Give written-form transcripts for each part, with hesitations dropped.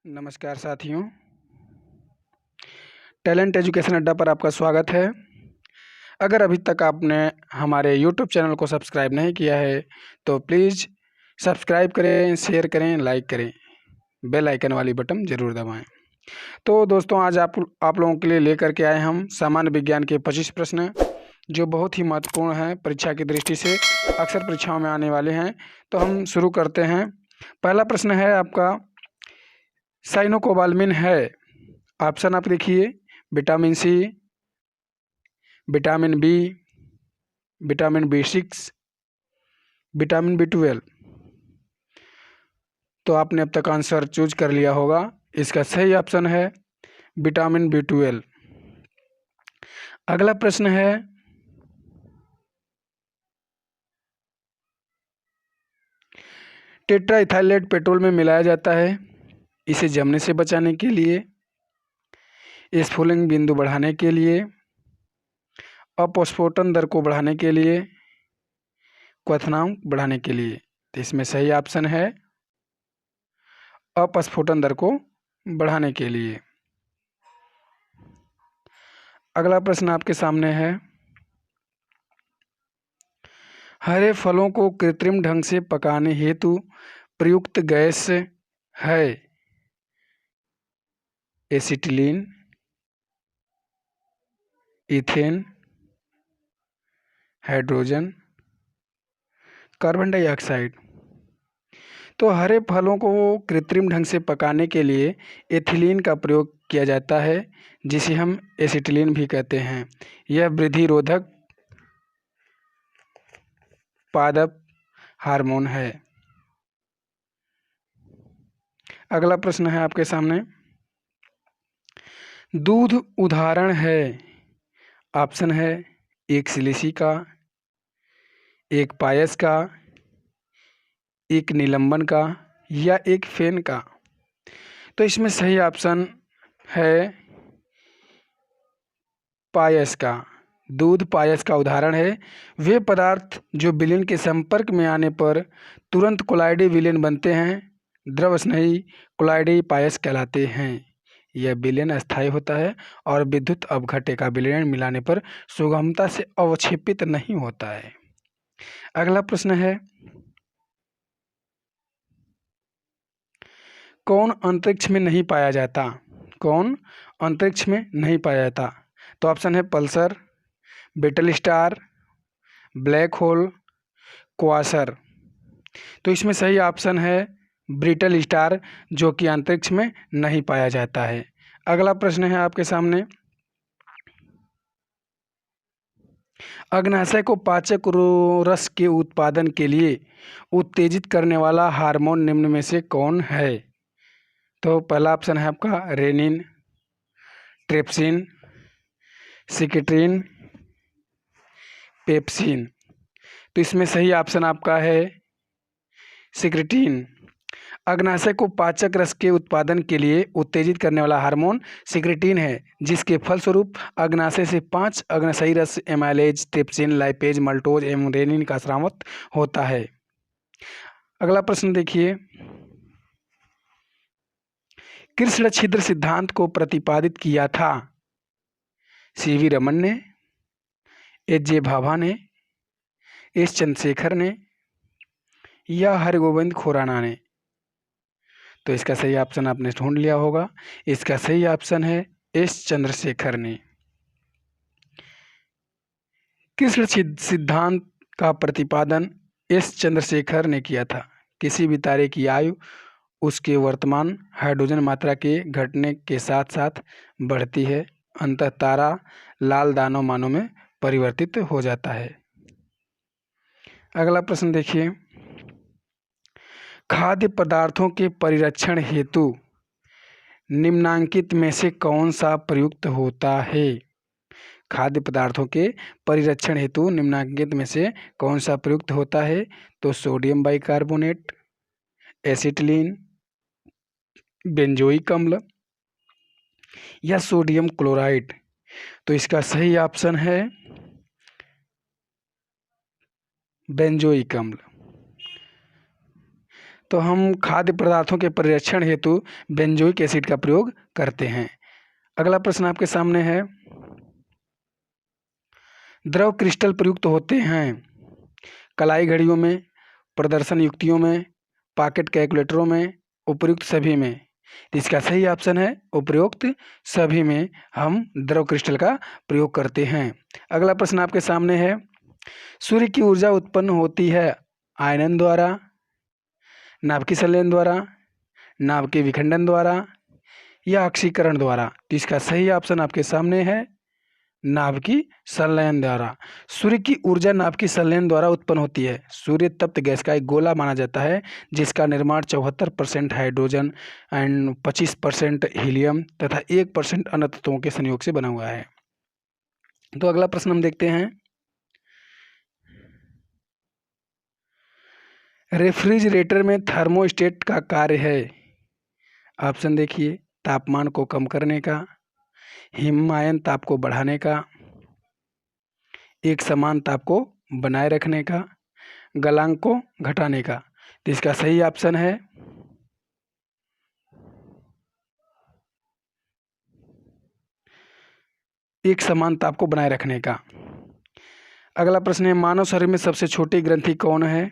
नमस्कार साथियों, talent education अड्डा पर आपका स्वागत है। अगर अभी तक आपने हमारे यूट्यूब चैनल को सब्सक्राइब नहीं किया है तो प्लीज़ सब्सक्राइब करें, शेयर करें, लाइक करें, बेल आइकन वाली बटन ज़रूर दबाएं। तो दोस्तों, आज आप लोगों के लिए लेकर के आए हम सामान्य विज्ञान के 25 प्रश्न, जो बहुत ही महत्वपूर्ण हैं परीक्षा की दृष्टि से, अक्सर परीक्षाओं में आने वाले हैं। तो हम शुरू करते हैं। पहला प्रश्न है आपका, साइनोकोबाल्मिन है। ऑप्शन आप देखिए, vitamin C, vitamin B, vitamin B6, vitamin B12। तो आपने अब तक आंसर चूज कर लिया होगा। इसका सही ऑप्शन है विटामिन B12। अगला प्रश्न है, टेट्रा इथाइलेट पेट्रोल में मिलाया जाता है, इसे जमने से बचाने के लिए, स्फुलिंग बिंदु बढ़ाने के लिए, अपस्फोटन दर को बढ़ाने के लिए, क्वथनांक बढ़ाने के लिए। तो इसमें सही ऑप्शन है अपस्फोटन दर को बढ़ाने के लिए। अगला प्रश्न आपके सामने है, हरे फलों को कृत्रिम ढंग से पकाने हेतु प्रयुक्त गैस है acetylene, ethane, hydrogen, carbon dioxide. तो हरे फलों को कृत्रिम ढंग से पकाने के लिए एथिलीन का प्रयोग किया जाता है, जिसे हम एसिटिलीन भी कहते हैं। यह वृद्धि रोधक पादप हार्मोन है। अगला प्रश्न है आपके सामने, दूध उदाहरण है। ऑप्शन है एक सिलिसी का, एक पायस का, एक निलंबन का, या एक फेन का। तो इसमें सही ऑप्शन है पायस का। दूध पायस का उदाहरण है। वे पदार्थ जो विलीन के संपर्क में आने पर तुरंत कोलाइडी विलीन बनते हैं, द्रव स्नेही कोलाइडी पायस कहलाते हैं। यह विलीन अस्थायी होता है और विद्युत अपघट्य का विलीन मिलाने पर सुगमता से अवक्षेपित नहीं होता है। अगला प्रश्न है, कौन अंतरिक्ष में नहीं पाया जाता? कौन अंतरिक्ष में नहीं पाया जाता? तो ऑप्शन है pulsar, beetle star, black hole, quasar. तो इसमें सही ऑप्शन है ब्रिटल स्टार, जो कि अंतरिक्ष में नहीं पाया जाता है। अगला प्रश्न है आपके सामने, अग्नाशय को पाचक रस के उत्पादन के लिए उत्तेजित करने वाला हार्मोन निम्न में से कौन है? तो पहला ऑप्शन है आपका रेनिन, ट्रिप्सिन, सिकेट्रिन, पेप्सिन। तो इसमें सही ऑप्शन आपका है सिक्रेटिन। अग्नाशय को पाचक रस के उत्पादन के लिए उत्तेजित करने वाला हार्मोन सिक्रेटिन है, जिसके फलस्वरूप अग्नाशय से 5 अग्नाशयी रस एमाइलेज, ट्रिप्सिन, लाइपेज, मल्टोज एवं रेनिन का स्रावित होता है। अगला प्रश्न देखिए, कृष्ण छिद्र सिद्धांत को प्रतिपादित किया था CV रमन ने, HJ भाभा ने, S चंद्रशेखर ने, या हरगोविंद खुराना ने। तो इसका सही ऑप्शन आपने ढूंढ लिया होगा। इसका सही ऑप्शन है S चंद्रशेखर ने। कृष्ण सिद्धांत का प्रतिपादन S चंद्रशेखर ने किया था। किसी भी तारे की आयु उसके वर्तमान हाइड्रोजन मात्रा के घटने के साथ साथ बढ़ती है, अंततः तारा लाल दानव मानों में परिवर्तित हो जाता है। अगला प्रश्न देखिए, खाद्य पदार्थों के परिरक्षण हेतु निम्नांकित में से कौन सा प्रयुक्त होता है? खाद्य पदार्थों के परिरक्षण हेतु निम्नांकित में से कौन सा प्रयुक्त होता है? तो सोडियम बाइकार्बोनेट, एसिटिलीन, बेंजोइक अम्ल, या सोडियम क्लोराइड। तो इसका सही ऑप्शन है बेंजोइक अम्ल। तो हम खाद्य पदार्थों के परिरक्षण हेतु बेंजोइक एसिड का प्रयोग करते हैं। अगला प्रश्न आपके सामने है, द्रव क्रिस्टल प्रयुक्त होते हैं कलाई घड़ियों में, प्रदर्शन युक्तियों में, पॉकेट कैलकुलेटरों में, उपयुक्त सभी में। तो इसका सही ऑप्शन है उपयुक्त सभी में हम द्रव क्रिस्टल का प्रयोग करते हैं। अगला प्रश्न आपके सामने है, सूर्य की ऊर्जा उत्पन्न होती है आयनन द्वारा, नाभिकीय संलयन द्वारा, नाभिकीय विखंडन द्वारा या ऑक्सीकरण द्वारा। तो इसका सही ऑप्शन आपके सामने है नाभिकीय संलयन द्वारा। सूर्य की ऊर्जा नाभिकीय संलयन द्वारा उत्पन्न होती है। सूर्य तप्त गैस का एक गोला माना जाता है जिसका निर्माण 74% हाइड्रोजन एंड 25% हीलियम तथा 1% अन्य तत्वों के संयोग से बना हुआ है। तो अगला प्रश्न हम देखते हैं, रेफ्रिजरेटर में थर्मोस्टेट का कार्य है। ऑप्शन देखिए, तापमान को कम करने का, हिमायन ताप को बढ़ाने का, एक समान ताप को बनाए रखने का, गलनांक को घटाने का। तो इसका सही ऑप्शन है एक समान ताप को बनाए रखने का। अगला प्रश्न है, मानव शरीर में सबसे छोटी ग्रंथि कौन है?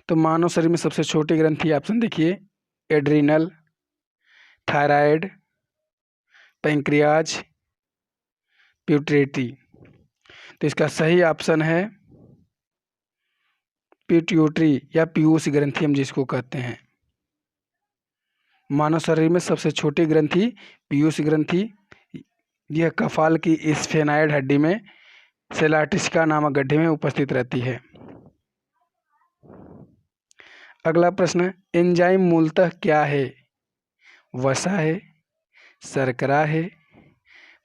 तो मानव शरीर में सबसे छोटी ग्रंथि ऑप्शन देखिए, एड्रिनल, थायराइड, पैंक्रियाज, प्यूटरेटी। तो इसका सही ऑप्शन है पिट्यूटरी या पीयूष ग्रंथि हम जिसको कहते हैं। मानव शरीर में सबसे छोटी ग्रंथि पीयूष ग्रंथि, यह कपाल की स्फेनाइड हड्डी में सेलाटिस्का नामक गड्ढे में उपस्थित रहती है। अगला प्रश्न, एंजाइम मूलतः क्या है? वसा है, शर्करा है,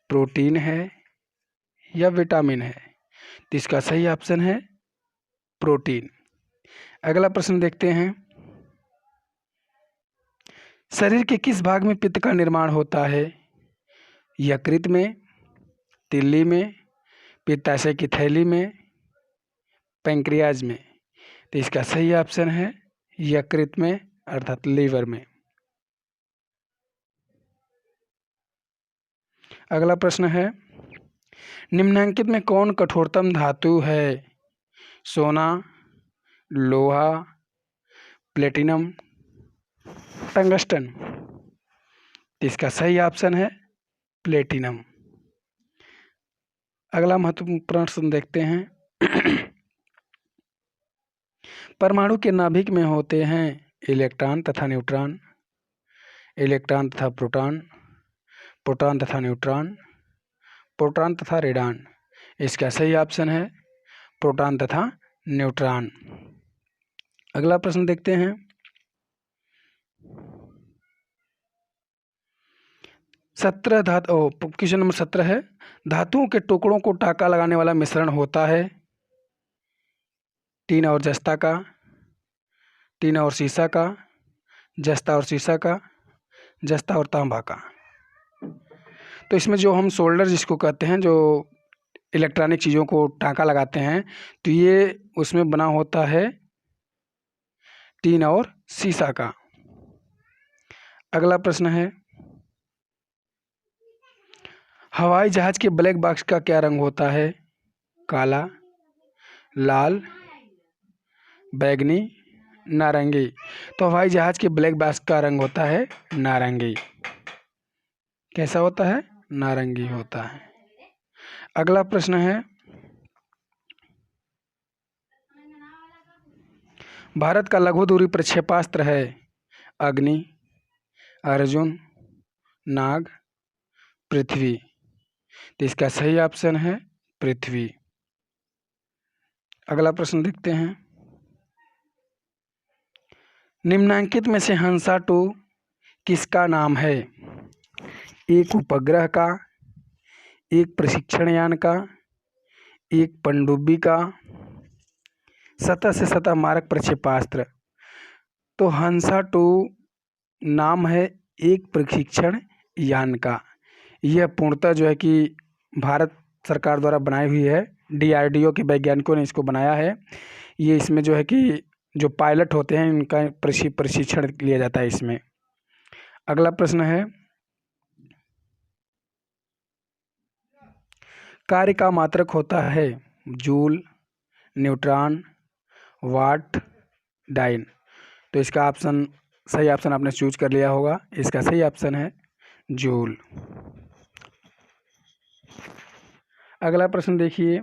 प्रोटीन है या विटामिन है? तो इसका सही ऑप्शन है प्रोटीन। अगला प्रश्न देखते हैं, शरीर के किस भाग में पित्त का निर्माण होता है? यकृत में, तिल्ली में, पित्ताशय की थैली में, पैंक्रियाज में। तो इसका सही ऑप्शन है यकृत में अर्थात लीवर में। अगला प्रश्न है, निम्नलिखित में कौन कठोरतम धातु है? सोना, लोहा, प्लेटिनम, टंगस्टन। इसका सही ऑप्शन है प्लेटिनम। अगला महत्वपूर्ण प्रश्न देखते हैं, परमाणु के नाभिक में होते हैं इलेक्ट्रॉन तथा न्यूट्रॉन, इलेक्ट्रॉन तथा प्रोटॉन, प्रोटॉन तथा न्यूट्रॉन, प्रोटॉन तथा रेडॉन। इसका सही ऑप्शन है प्रोटॉन तथा न्यूट्रॉन। अगला प्रश्न देखते हैं, क्वेश्चन नंबर 17 है, धातुओं के टुकड़ों को टाका लगाने वाला मिश्रण होता है टीन और जस्ता का, टीन और सीसा का, जस्ता और सीसा का, जस्ता और तांबा का। तो इसमें जो हम सोल्डर जिसको कहते हैं, जो इलेक्ट्रॉनिक चीज़ों को टाँका लगाते हैं, तो ये उसमें बना होता है टीन और सीसा का। अगला प्रश्न है, हवाई जहाज के ब्लैक बॉक्स का क्या रंग होता है? काला, लाल, बैगनी, नारंगी। तो हवाई जहाज के ब्लैक बॉक्स का रंग होता है नारंगी। कैसा होता है? नारंगी होता है। अगला प्रश्न है, भारत का लघु दूरी प्रक्षेपास्त्र है अग्नि, अर्जुन, नाग, पृथ्वी। तो इसका सही ऑप्शन है पृथ्वी। अगला प्रश्न देखते हैं, निम्नलिखित में से हंसा 2 किसका नाम है? एक उपग्रह का, एक प्रशिक्षण यान का, एक पनडुब्बी का, सतह से सतह मारक प्रक्षेपास्त्र। तो हंसा 2 नाम है एक प्रशिक्षण यान का। यह पूर्णतः जो है कि भारत सरकार द्वारा बनाई हुई है, DRDO के वैज्ञानिकों ने इसको बनाया है। ये इसमें जो है कि जो पायलट होते हैं इनका प्रशिक्षण लिया जाता है इसमें। अगला प्रश्न है, कार्य का मात्रक होता है जूल, न्यूट्रॉन, वाट, डाइन। तो इसका सही ऑप्शन आपने चूज कर लिया होगा। इसका सही ऑप्शन है जूल। अगला प्रश्न देखिए,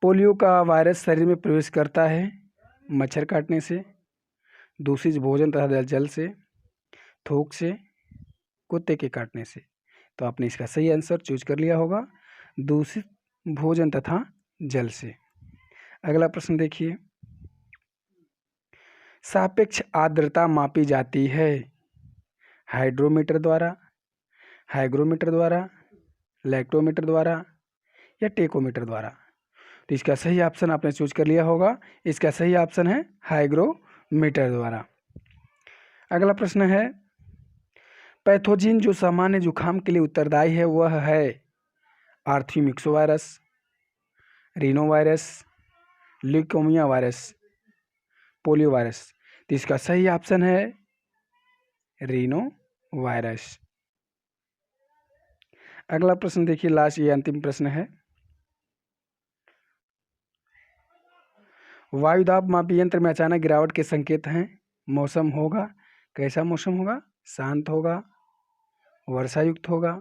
पोलियो का वायरस शरीर में प्रवेश करता है मच्छर काटने से, दूषित भोजन तथा जल से, थूक से, कुत्ते के काटने से। तो आपने इसका सही आंसर चूज कर लिया होगा, दूषित भोजन तथा जल से। अगला प्रश्न देखिए, सापेक्ष आर्द्रता मापी जाती है हाइड्रोमीटर द्वारा, हाइग्रोमीटर द्वारा, लैक्टोमीटर द्वारा या टेकोमीटर द्वारा। तो इसका सही ऑप्शन आपने चूज कर लिया होगा। इसका सही ऑप्शन है हाइग्रोमीटर द्वारा। अगला प्रश्न है, पैथोजिन जो सामान्य जुखाम के लिए उत्तरदायी है वह है आर्थ्रीमिक्सोवायरस, रीनोवायरस, ल्यूकोमिया वायरस, पोलियो वायरस। तो इसका सही ऑप्शन है रीनो वायरस। अगला प्रश्न देखिए, लास्ट ये अंतिम प्रश्न है, वायुदाब मापी यंत्र में अचानक गिरावट के संकेत हैं। मौसम होगा, कैसा मौसम होगा? शांत होगा, वर्षा युक्त होगा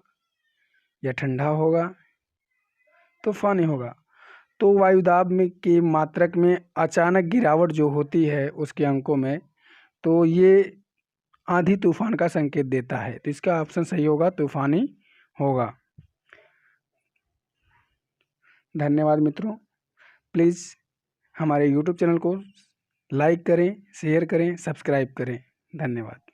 या ठंडा होगा, तूफानी होगा। तो वायुदाब में के मात्रक में अचानक गिरावट जो होती है उसके अंकों में, तो ये आंधी तूफान का संकेत देता है। तो इसका ऑप्शन सही होगा, तूफानी होगा। धन्यवाद मित्रों। प्लीज़ हमारे YouTube चैनल को लाइक करें, शेयर करें, सब्सक्राइब करें। धन्यवाद।